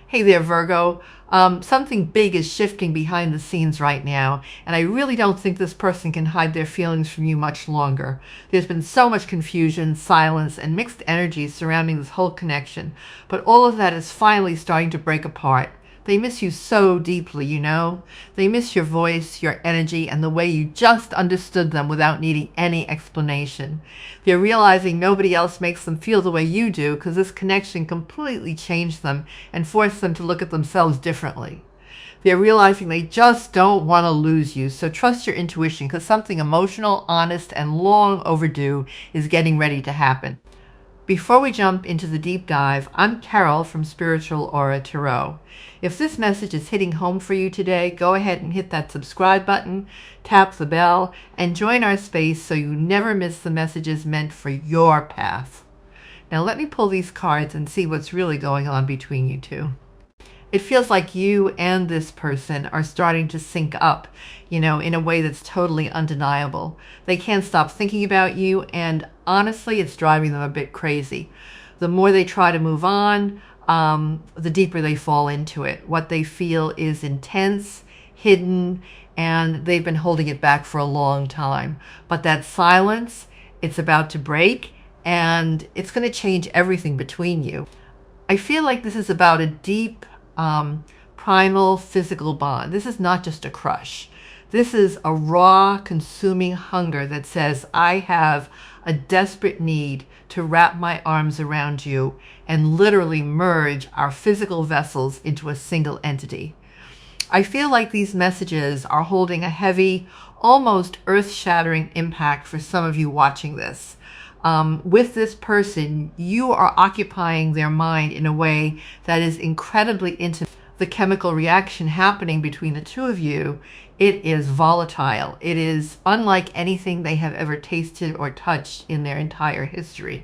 Hey there, Virgo. Something big is shifting behind the scenes right now, and I really don't think this person can hide their feelings from you much longer. There's been so much confusion, silence, and mixed energies surrounding this whole connection, but all of that is finally starting to break apart. They miss you so deeply, you know? They miss your voice, your energy, and the way you just understood them without needing any explanation. They're realizing nobody else makes them feel the way you do because this connection completely changed them and forced them to look at themselves differently. They're realizing they just don't want to lose you, so trust your intuition because something emotional, honest, and long overdue is getting ready to happen. Before we jump into the deep dive, I'm Carol from Spiritual Aura Tarot. If this message is hitting home for you today, go ahead and hit that subscribe button, tap the bell, and join our space so you never miss the messages meant for your path. Now let me pull these cards and see what's really going on between you two. It feels like you and this person are starting to sync up, in a way that's totally undeniable. They can't stop thinking about you, and honestly, it's driving them a bit crazy. The more they try to move on, the deeper they fall into it. What they feel is intense, hidden, and they've been holding it back for a long time. But that silence, it's about to break, and it's going to change everything between you. I feel like this is about a deep, primal physical bond. This is not just a crush. This is a raw, consuming hunger that says, I have a desperate need to wrap my arms around you and literally merge our physical vessels into a single entity. I feel like these messages are holding a heavy, almost earth-shattering impact for some of you watching this. With this person, you are occupying their mind in a way that is incredibly intimate. The chemical reaction happening between the two of you, it is volatile. It is unlike anything they have ever tasted or touched in their entire history.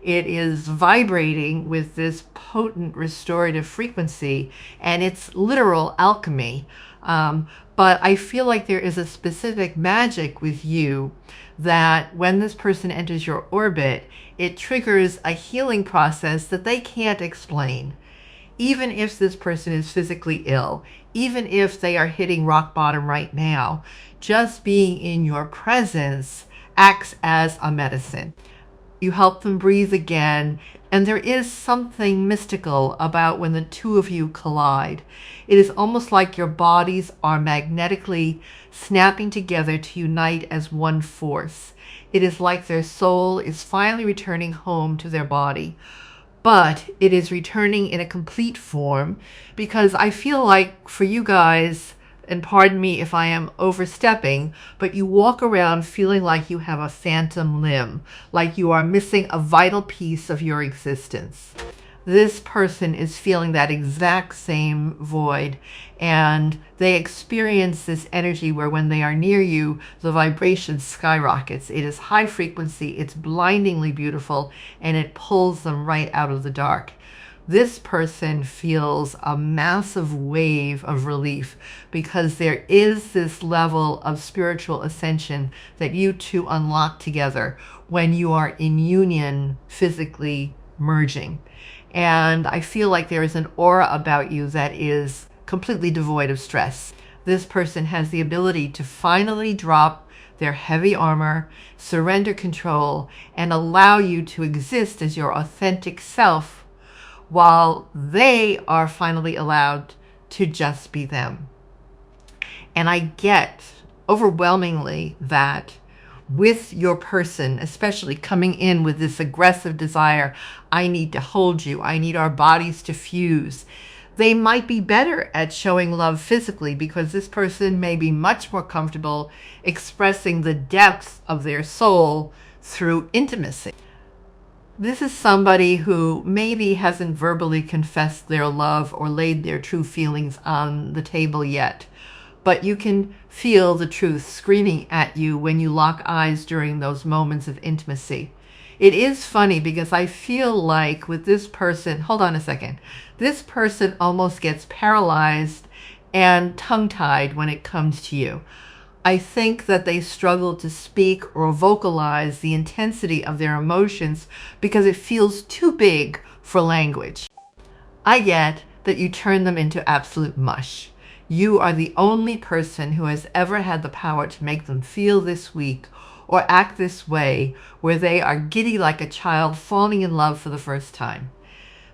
It is vibrating with this potent restorative frequency, and it's literal alchemy. But I feel like there is a specific magic with you that when this person enters your orbit, it triggers a healing process that they can't explain. Even if this person is physically ill, even if they are hitting rock bottom right now, just being in your presence acts as a medicine. You help them breathe again, and there is something mystical about when the two of you collide. It is almost like your bodies are magnetically snapping together to unite as one force. It is like their soul is finally returning home to their body. But it is returning in a complete form because I feel like for you guys, and pardon me if I am overstepping, but you walk around feeling like you have a phantom limb, like you are missing a vital piece of your existence. This person is feeling that exact same void, and they experience this energy where when they are near you, the vibration skyrockets. It is high frequency, it's blindingly beautiful, and it pulls them right out of the dark. This person feels a massive wave of relief because there is this level of spiritual ascension that you two unlock together when you are in union, physically merging. And I feel like there is an aura about you that is completely devoid of stress. This person has the ability to finally drop their heavy armor, surrender control, and allow you to exist as your authentic self while they are finally allowed to just be them. And I get overwhelmingly that with your person, especially coming in with this aggressive desire, I need to hold you, I need our bodies to fuse. They might be better at showing love physically because this person may be much more comfortable expressing the depths of their soul through intimacy. This is somebody who maybe hasn't verbally confessed their love or laid their true feelings on the table yet. But you can feel the truth screaming at you when you lock eyes during those moments of intimacy. It is funny because I feel like with this person, hold on a second, this person almost gets paralyzed and tongue-tied when it comes to you. I think that they struggle to speak or vocalize the intensity of their emotions because it feels too big for language. I get that you turn them into absolute mush. You are the only person who has ever had the power to make them feel this weak or act this way, where they are giddy like a child falling in love for the first time.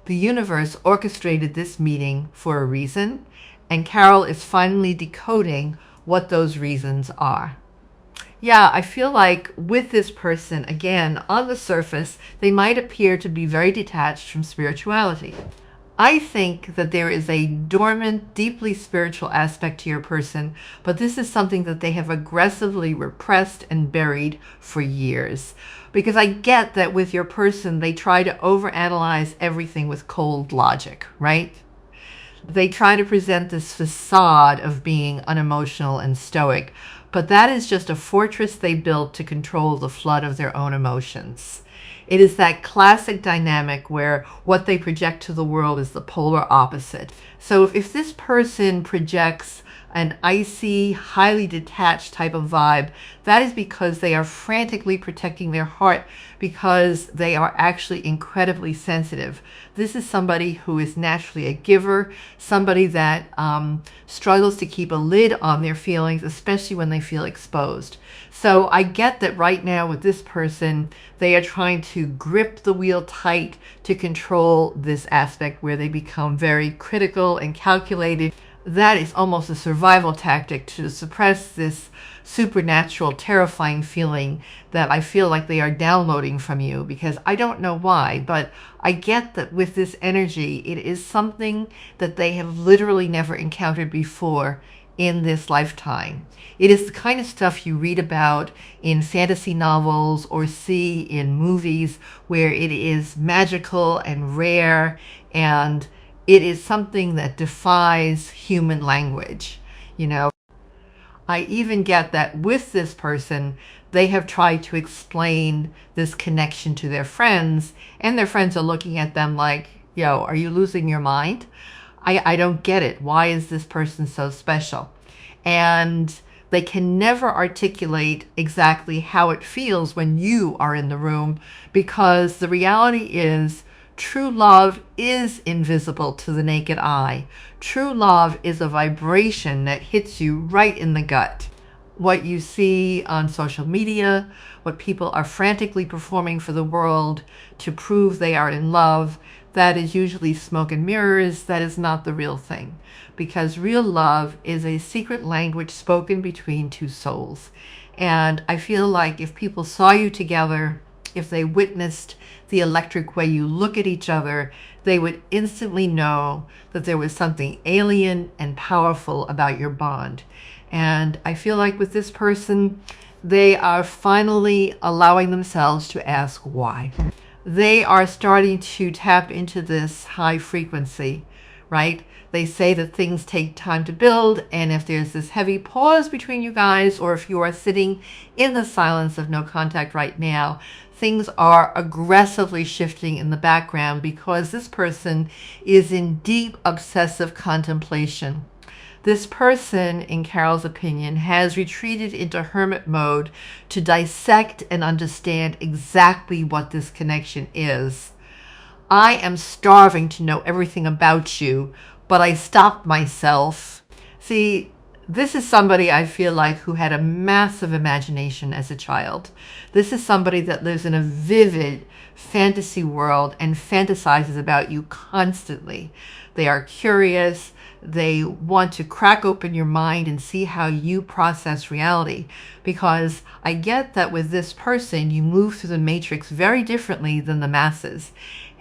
The universe orchestrated this meeting for a reason, and Carol is finally decoding what those reasons are. Yeah, I feel like with this person, again, on the surface, they might appear to be very detached from spirituality. I think that there is a dormant, deeply spiritual aspect to your person, but this is something that they have aggressively repressed and buried for years. Because I get that with your person, they try to overanalyze everything with cold logic, right? They try to present this facade of being unemotional and stoic, but that is just a fortress they built to control the flood of their own emotions. It is that classic dynamic where what they project to the world is the polar opposite. So if this person projects an icy, highly detached type of vibe, that is because they are frantically protecting their heart, because they are actually incredibly sensitive. This is somebody who is naturally a giver, somebody that struggles to keep a lid on their feelings, especially when they feel exposed. So I get that right now with this person, they are trying to grip the wheel tight to control this aspect where they become very critical and calculated. That is almost a survival tactic to suppress this supernatural, terrifying feeling that I feel like they are downloading from you, because I don't know why, but I get that with this energy, it is something that they have literally never encountered before in this lifetime. It is the kind of stuff you read about in fantasy novels or see in movies, where it is magical and rare, and it is something that defies human language, you know. I even get that with this person, they have tried to explain this connection to their friends, and their friends are looking at them like, yo, are you losing your mind? I don't get it. Why is this person so special? And they can never articulate exactly how it feels when you are in the room, because the reality is true love is invisible to the naked eye. True love is a vibration that hits you right in the gut. What you see on social media, what people are frantically performing for the world to prove they are in love, that is usually smoke and mirrors. That is not the real thing, because real love is a secret language spoken between two souls. And I feel like if people saw you together, if they witnessed the electric way you look at each other, they would instantly know that there was something alien and powerful about your bond. And I feel like with this person, they are finally allowing themselves to ask why. They are starting to tap into this high frequency, right? They say that things take time to build, and if there's this heavy pause between you guys, or if you are sitting in the silence of no contact right now, things are aggressively shifting in the background, because this person is in deep obsessive contemplation. This person, in Carol's opinion, has retreated into hermit mode to dissect and understand exactly what this connection is. I am starving to know everything about you, but I stopped myself. See, this is somebody I feel like who had a massive imagination as a child. This is somebody that lives in a vivid fantasy world and fantasizes about you constantly. They are curious. They want to crack open your mind and see how you process reality, because I get that with this person, you move through the matrix very differently than the masses.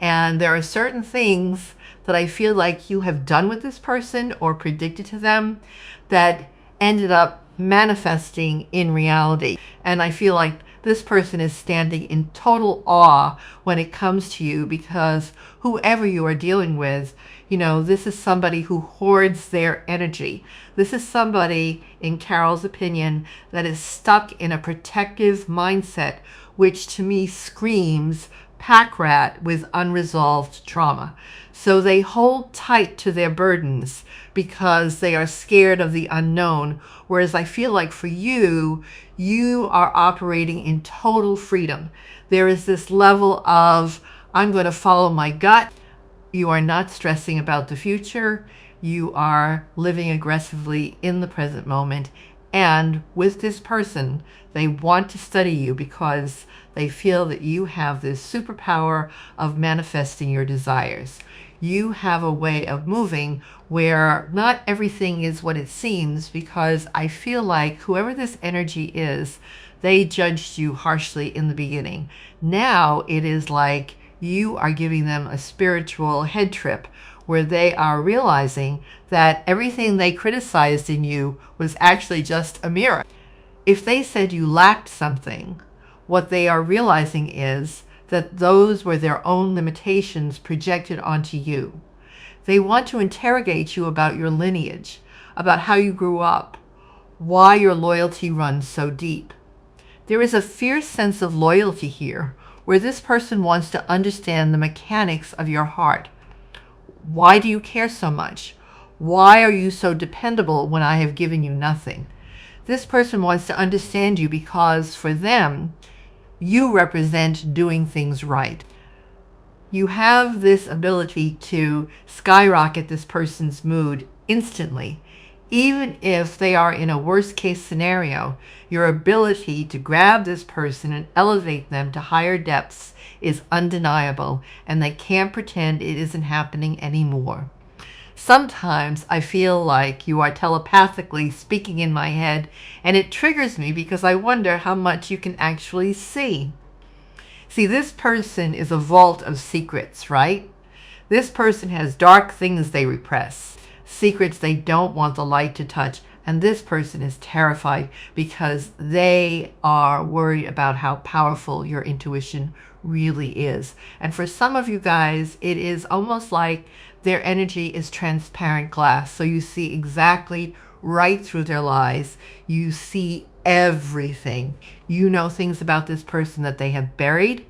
And there are certain things that I feel like you have done with this person or predicted to them that ended up manifesting in reality. And I feel like this person is standing in total awe when it comes to you, because whoever you are dealing with, you know, this is somebody who hoards their energy. This is somebody, in Carol's opinion, that is stuck in a protective mindset, which to me screams pack rat with unresolved trauma. So they hold tight to their burdens because they are scared of the unknown. Whereas I feel like for you, you are operating in total freedom. There is this level of, I'm going to follow my gut. You are not stressing about the future. You are living aggressively in the present moment. And with this person, they want to study you because they feel that you have this superpower of manifesting your desires. You have a way of moving where not everything is what it seems, because I feel like whoever this energy is, they judged you harshly in the beginning. Now it is like you are giving them a spiritual head trip where they are realizing that everything they criticized in you was actually just a mirror. If they said you lacked something, what they are realizing is that those were their own limitations projected onto you. They want to interrogate you about your lineage, about how you grew up, why your loyalty runs so deep. There is a fierce sense of loyalty here, where this person wants to understand the mechanics of your heart. Why do you care so much? Why are you so dependable when I have given you nothing? This person wants to understand you because for them, you represent doing things right. You have this ability to skyrocket this person's mood instantly. Even if they are in a worst case scenario, your ability to grab this person and elevate them to higher depths is undeniable, and they can't pretend it isn't happening anymore. Sometimes I feel like you are telepathically speaking in my head, and it triggers me because I wonder how much you can actually see. See, this person is a vault of secrets, right? This person has dark things they repress, secrets they don't want the light to touch, and this person is terrified because they are worried about how powerful your intuition really is. And for some of you guys, it is almost like their energy is transparent glass, so you see exactly right through their lies. You see everything. You know things about this person that they have buried.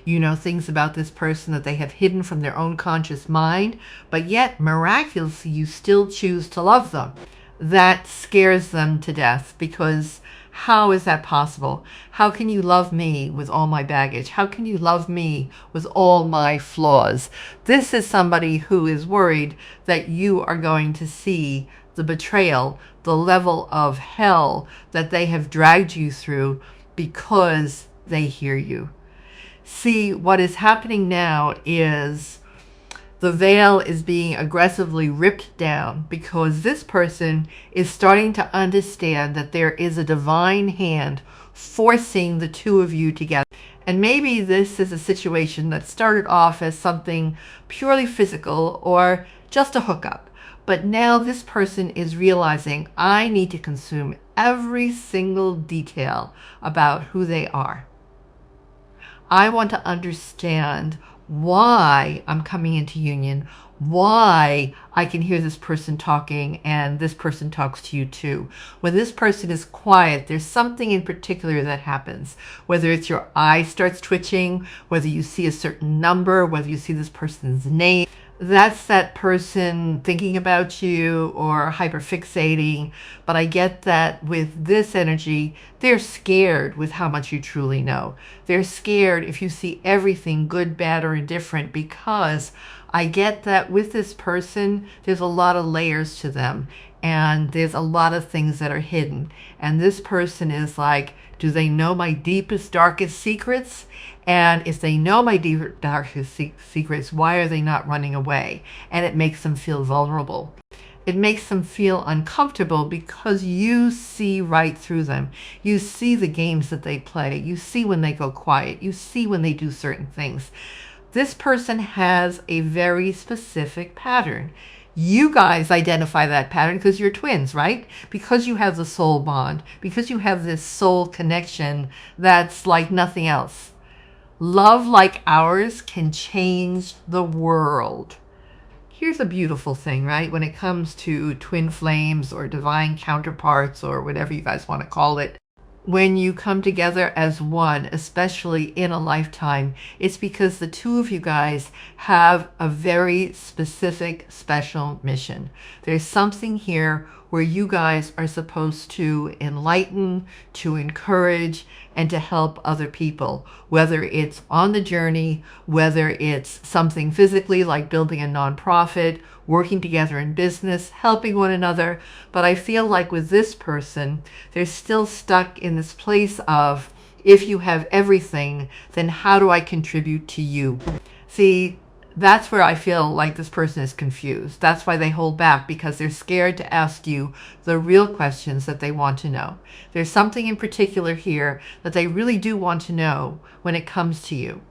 You know things about this person that they have hidden from their own conscious mind, but yet miraculously you still choose to love them. That scares them to death, because how is that possible? How can you love me with all my baggage? How can you love me with all my flaws? This is somebody who is worried that you are going to see the betrayal, the level of hell that they have dragged you through because they hear you. See, what is happening now is the veil is being aggressively ripped down because this person is starting to understand that there is a divine hand forcing the two of you together. And maybe this is a situation that started off as something purely physical or just a hookup. But now this person is realizing, I need to consume every single detail about who they are. I want to understand why I'm coming into union, why I can hear this person talking and this person talks to you too. When this person is quiet, there's something in particular that happens. Whether it's your eye starts twitching, whether you see a certain number, whether you see this person's name, that's that person thinking about you or hyperfixating. But I get that with this energy, they're scared with how much you truly know. They're scared if you see everything, good, bad, or indifferent, because I get that with this person, there's a lot of layers to them and there's a lot of things that are hidden. And this person is like, do they know my deepest, darkest secrets? And if they know my deepest, darkest secrets, why are they not running away? And it makes them feel vulnerable. It makes them feel uncomfortable because you see right through them. You see the games that they play. You see when they go quiet. You see when they do certain things. This person has a very specific pattern. You guys identify that pattern because you're twins, right? Because you have the soul bond, because you have this soul connection that's like nothing else. Love like ours can change the world. Here's a beautiful thing, right? When it comes to twin flames or divine counterparts or whatever you guys want to call it, when you come together as one, especially in a lifetime, it's because the two of you guys have a very specific, special mission. There's something here where you guys are supposed to enlighten, to encourage, and to help other people, whether it's on the journey, whether it's something physically like building a nonprofit, working together in business, helping one another. But I feel like with this person, they're still stuck in this place of, if you have everything, then how do I contribute to you? See, that's where I feel like this person is confused. That's why they hold back, because they're scared to ask you the real questions that they want to know. There's something in particular here that they really do want to know when it comes to you.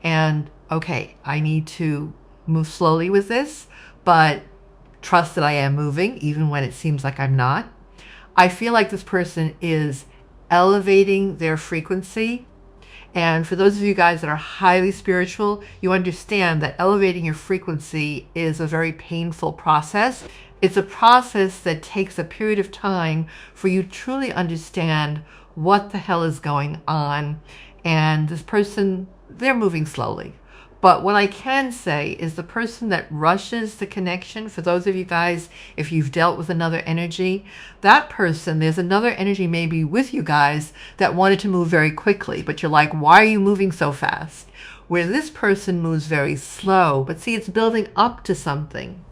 And okay, I need to move slowly with this, but trust that I am moving, even when it seems like I'm not. I feel like this person is elevating their frequency. And for those of you guys that are highly spiritual, you understand that elevating your frequency is a very painful process. It's a process that takes a period of time for you to truly understand what the hell is going on. And this person, they're moving slowly. But what I can say is the person that rushes the connection, for those of you guys, if you've dealt with another energy, that person, there's another energy maybe with you guys that wanted to move very quickly, but you're like, why are you moving so fast? Where this person moves very slow, but see, it's building up to something.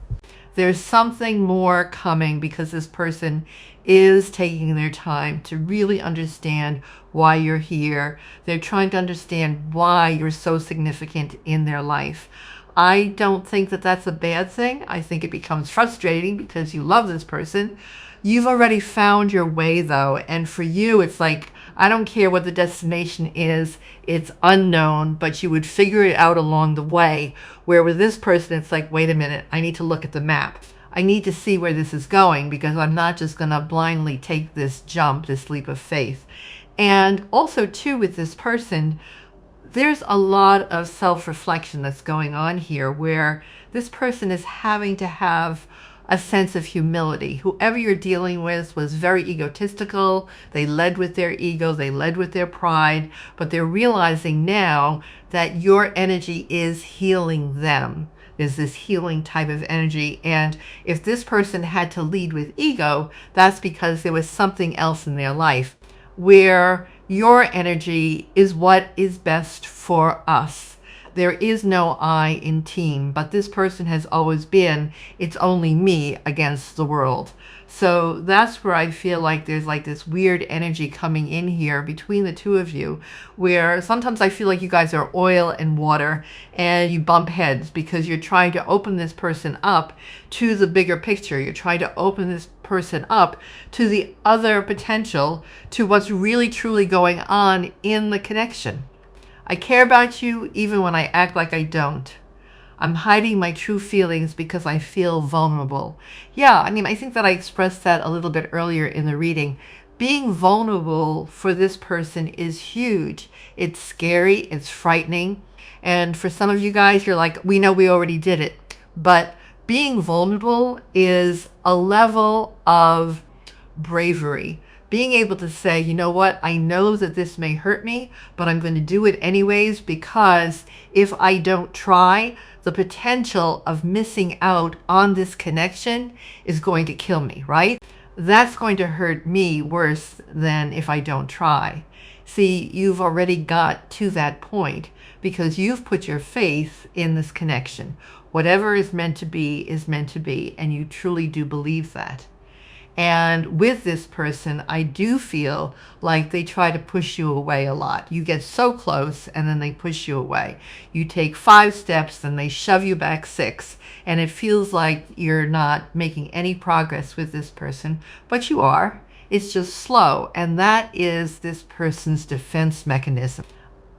There's something more coming because this person is taking their time to really understand why you're here. They're trying to understand why you're so significant in their life. I don't think that that's a bad thing. I think it becomes frustrating because you love this person. You've already found your way though, and for you it's like, I don't care what the destination is, it's unknown, but you would figure it out along the way. Where with this person, it's like, wait a minute, I need to look at the map. I need to see where this is going, because I'm not just going to blindly take this jump, this leap of faith. And also too, with this person, there's a lot of self-reflection that's going on here, where this person is having to have a sense of humility. Whoever you're dealing with was very egotistical. They led with their ego, they led with their pride, but they're realizing now that your energy is healing them. There's this healing type of energy. And if this person had to lead with ego, that's because there was something else in their life, where your energy is what is best for us. There is no I in team, but this person has always been, it's only me against the world. So that's where I feel like there's like this weird energy coming in here between the two of you, where sometimes I feel like you guys are oil and water and you bump heads because you're trying to open this person up to the bigger picture. You're trying to open this person up to the other potential, to what's really truly going on in the connection. I care about you even when I act like I don't. I'm hiding my true feelings because I feel vulnerable. Yeah, I mean, I think that I expressed that a little bit earlier in the reading. Being vulnerable for this person is huge. It's scary, it's frightening. And for some of you guys, you're like, we know we already did it. But being vulnerable is a level of bravery. Being able to say, you know what, I know that this may hurt me, but I'm going to do it anyways, because if I don't try, the potential of missing out on this connection is going to kill me, right? That's going to hurt me worse than if I don't try. See, you've already got to that point because you've put your faith in this connection. Whatever is meant to be is meant to be, and you truly do believe that. And with this person, I do feel like they try to push you away a lot. You get so close and then they push you away. You take 5 steps, then they shove you back 6. And it feels like you're not making any progress with this person, but you are. It's just slow. And that is this person's defense mechanism.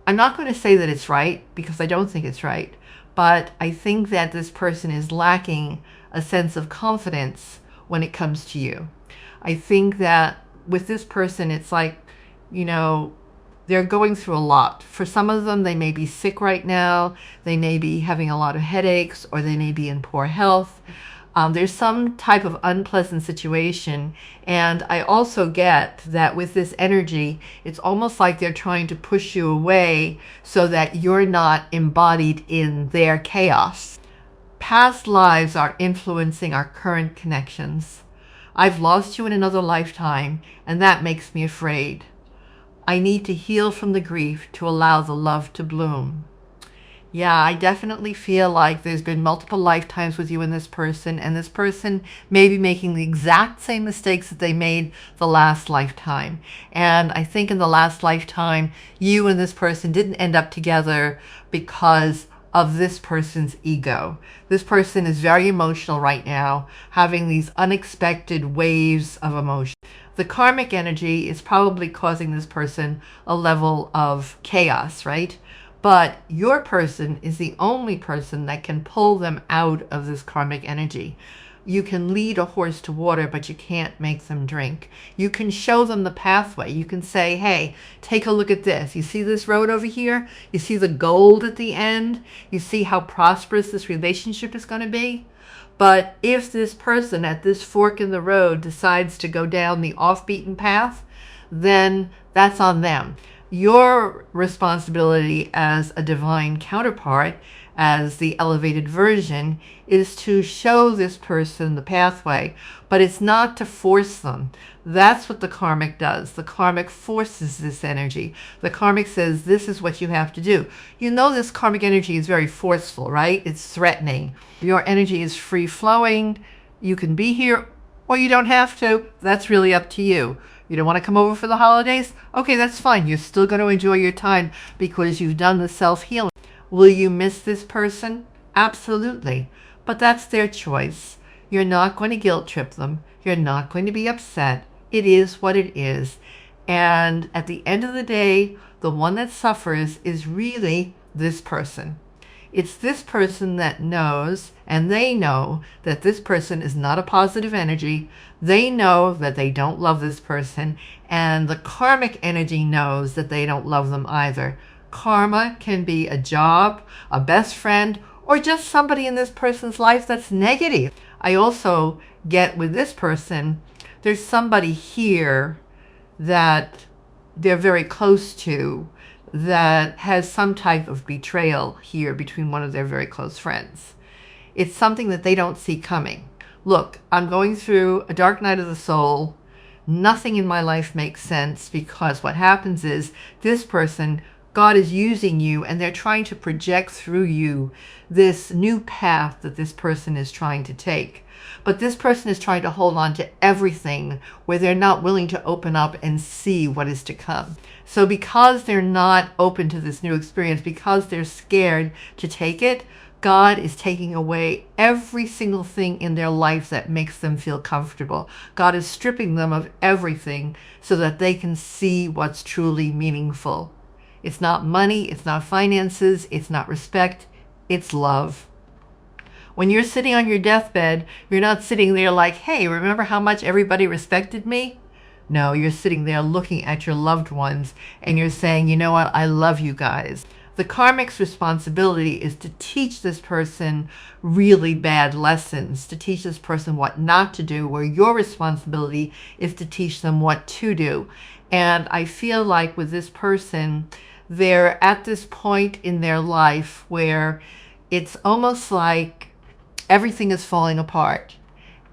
I'm not going to say that it's right, because I don't think it's right. But I think that this person is lacking a sense of confidence when it comes to you. I think that with this person, it's like, you know, they're going through a lot. For some of them, they may be sick right now. They may be having a lot of headaches, or they may be in poor health. There's some type of unpleasant situation. And I also get that with this energy, it's almost like they're trying to push you away so that you're not embodied in their chaos. Past lives are influencing our current connections. I've lost you in another lifetime, and that makes me afraid. I need to heal from the grief to allow the love to bloom. Yeah, I definitely feel like there's been multiple lifetimes with you and this person may be making the exact same mistakes that they made the last lifetime. And I think in the last lifetime, you and this person didn't end up together because of this person's ego. This person is very emotional right now, having these unexpected waves of emotion. The karmic energy is probably causing this person a level of chaos, right? But your person is the only person that can pull them out of this karmic energy. You can lead a horse to water, but you can't make them drink. You can show them the pathway. You can say, hey, take a look at this. You see this road over here? You see the gold at the end? You see how prosperous this relationship is going to be? But if this person at this fork in the road decides to go down the off-beaten path, then that's on them. Your responsibility as a divine counterpart, as the elevated version, is to show this person the pathway, but it's not to force them. That's what the karmic does. The karmic forces this energy. The karmic says, this is what you have to do. You know, this karmic energy is very forceful, right? It's threatening. Your energy is free flowing. You can be here or you don't have to. That's really up to you. You don't want to come over for the holidays? Okay, that's fine. You're still going to enjoy your time because you've done the self-healing. Will you miss this person? Absolutely. But that's their choice. You're not going to guilt trip them. You're not going to be upset. It is what it is. And at the end of the day, the one that suffers is really this person. It's this person that knows, and they know that this person is not a positive energy. They know that they don't love this person, and the karmic energy knows that they don't love them either. Karma can be a job, a best friend, or just somebody in this person's life that's negative. I also get with this person, there's somebody here that they're very close to that has some type of betrayal here between one of their very close friends. It's something that they don't see coming. Look, I'm going through a dark night of the soul. Nothing in my life makes sense because what happens is this person, God is using you and they're trying to project through you this new path that this person is trying to take. But this person is trying to hold on to everything where they're not willing to open up and see what is to come. So because they're not open to this new experience, because they're scared to take it, God is taking away every single thing in their life that makes them feel comfortable. God is stripping them of everything so that they can see what's truly meaningful. It's not money, it's not finances, it's not respect, it's love. When you're sitting on your deathbed, you're not sitting there like, hey, remember how much everybody respected me? No, you're sitting there looking at your loved ones and you're saying, you know what, I love you guys. The karmic's responsibility is to teach this person really bad lessons, to teach this person what not to do, where your responsibility is to teach them what to do. And I feel like with this person, they're at this point in their life where it's almost like everything is falling apart.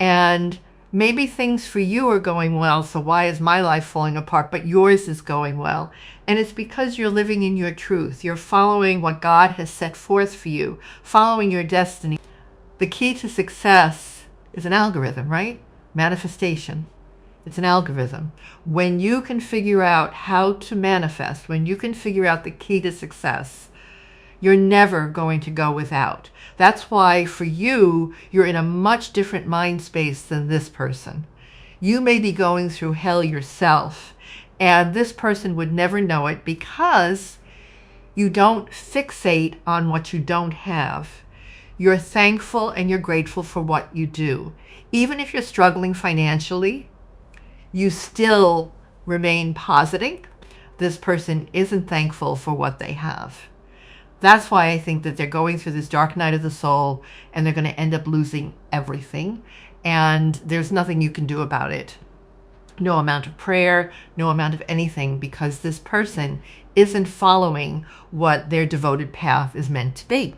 And maybe things for you are going well, so why is my life falling apart, but yours is going well? And it's because you're living in your truth. You're following what God has set forth for you, following your destiny. The key to success is an algorithm, right? Manifestation. It's an algorithm. When you can figure out how to manifest, when you can figure out the key to success, you're never going to go without. That's why for you, you're in a much different mind space than this person. You may be going through hell yourself, and this person would never know it because you don't fixate on what you don't have. You're thankful and you're grateful for what you do. Even if you're struggling financially, you still remain positive. This person isn't thankful for what they have. That's why I think that they're going through this dark night of the soul and they're going to end up losing everything. And there's nothing you can do about it. No amount of prayer, no amount of anything, because this person isn't following what their devoted path is meant to be.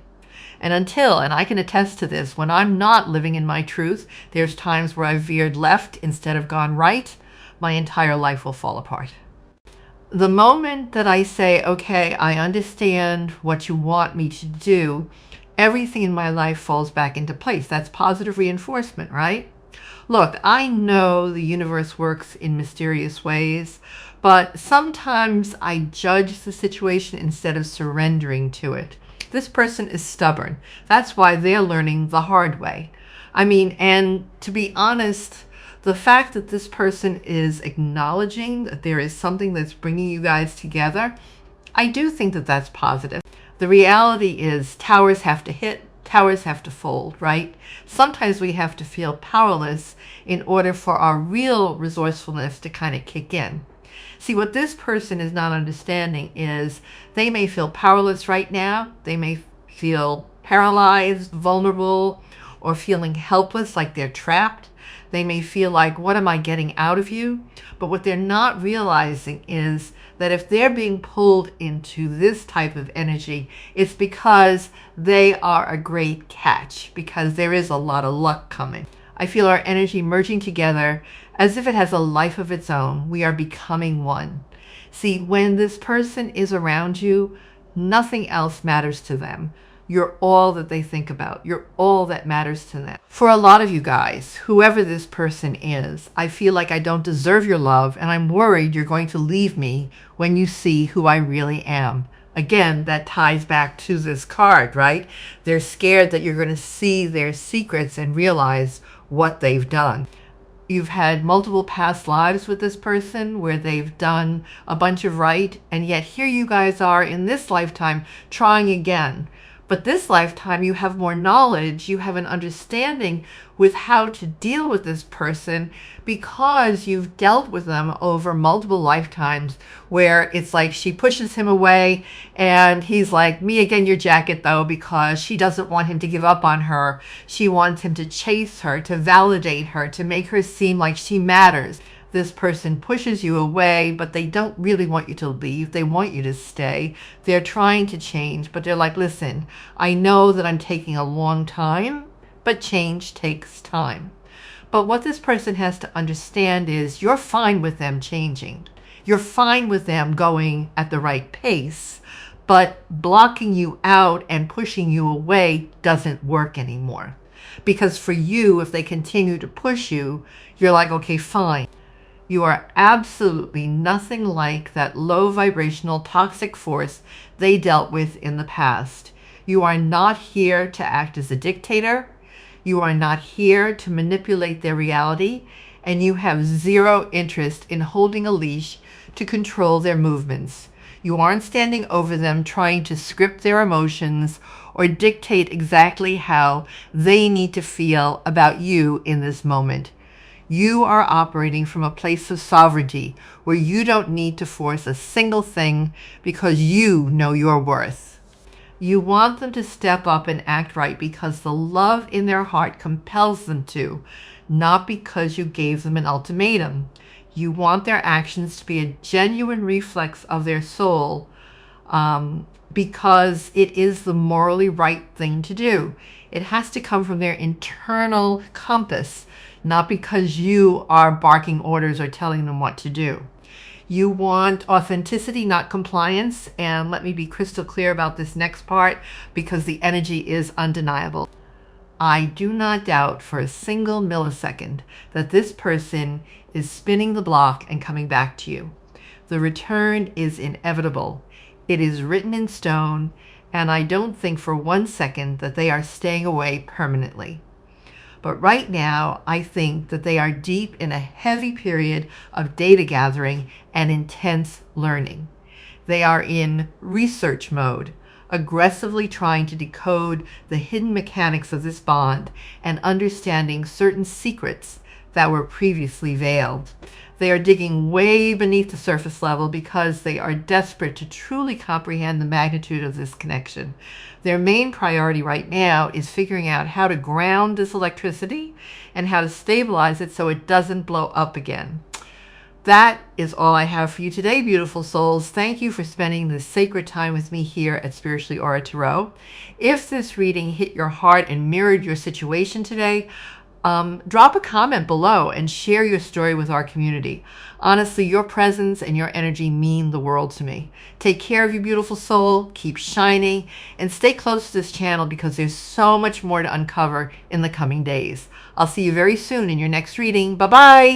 And I can attest to this, when I'm not living in my truth, there's times where I've veered left instead of gone right, my entire life will fall apart. The moment that I say, okay, I understand what you want me to do, everything in my life falls back into place. That's positive reinforcement, right? Look, I know the universe works in mysterious ways, but sometimes I judge the situation instead of surrendering to it. This person is stubborn. That's why they're learning the hard way. I mean, and to be honest, the fact that this person is acknowledging that there is something that's bringing you guys together, I do think that that's positive. The reality is towers have to hit, towers have to fold, right? Sometimes we have to feel powerless in order for our real resourcefulness to kind of kick in. See, what this person is not understanding is they may feel powerless right now. They may feel paralyzed, vulnerable, or feeling helpless, like they're trapped. They may feel like, what am I getting out of you? But what they're not realizing is that if they're being pulled into this type of energy, it's because they are a great catch, because there is a lot of luck coming. I feel our energy merging together as if it has a life of its own. We are becoming one. See, when this person is around you, nothing else matters to them. You're all that they think about. You're all that matters to them. For a lot of you guys, whoever this person is, I feel like I don't deserve your love, and I'm worried you're going to leave me when you see who I really am. Again, that ties back to this card, right? They're scared that you're going to see their secrets and realize what they've done. You've had multiple past lives with this person where they've done a bunch of right, and yet here you guys are in this lifetime trying again. But this lifetime, you have more knowledge, you have an understanding with how to deal with this person because you've dealt with them over multiple lifetimes, where it's like she pushes him away and he's like, me again, your jacket though, because she doesn't want him to give up on her. She wants him to chase her, to validate her, to make her seem like she matters. This person pushes you away, but they don't really want you to leave. They want you to stay. They're trying to change, but they're like, listen, I know that I'm taking a long time, but change takes time. But what this person has to understand is you're fine with them changing. You're fine with them going at the right pace, but blocking you out and pushing you away doesn't work anymore. Because for you, if they continue to push you, you're like, okay, fine. You are absolutely nothing like that low vibrational toxic force they dealt with in the past. You are not here to act as a dictator. You are not here to manipulate their reality, and you have zero interest in holding a leash to control their movements. You aren't standing over them trying to script their emotions or dictate exactly how they need to feel about you in this moment. You are operating from a place of sovereignty where you don't need to force a single thing because you know your worth. You want them to step up and act right because the love in their heart compels them to, not because you gave them an ultimatum. You want their actions to be a genuine reflex of their soul, because it is the morally right thing to do. It has to come from their internal compass, not because you are barking orders or telling them what to do. You want authenticity, not compliance. And let me be crystal clear about this next part, because the energy is undeniable. I do not doubt for a single millisecond that this person is spinning the block and coming back to you. The return is inevitable. It is written in stone, and I don't think for 1 second that they are staying away permanently. But right now, I think that they are deep in a heavy period of data gathering and intense learning. They are in research mode, aggressively trying to decode the hidden mechanics of this bond and understanding certain secrets that were previously veiled. They are digging way beneath the surface level because they are desperate to truly comprehend the magnitude of this connection. Their main priority right now is figuring out how to ground this electricity and how to stabilize it so it doesn't blow up again. That is all I have for you today, beautiful souls. Thank you for spending this sacred time with me here at Spiritually Aura Tarot. If this reading hit your heart and mirrored your situation today, drop a comment below and share your story with our community. Honestly, your presence and your energy mean the world to me. Take care of your beautiful soul, keep shining, and stay close to this channel because there's so much more to uncover in the coming days. I'll see you very soon in your next reading. Bye-bye.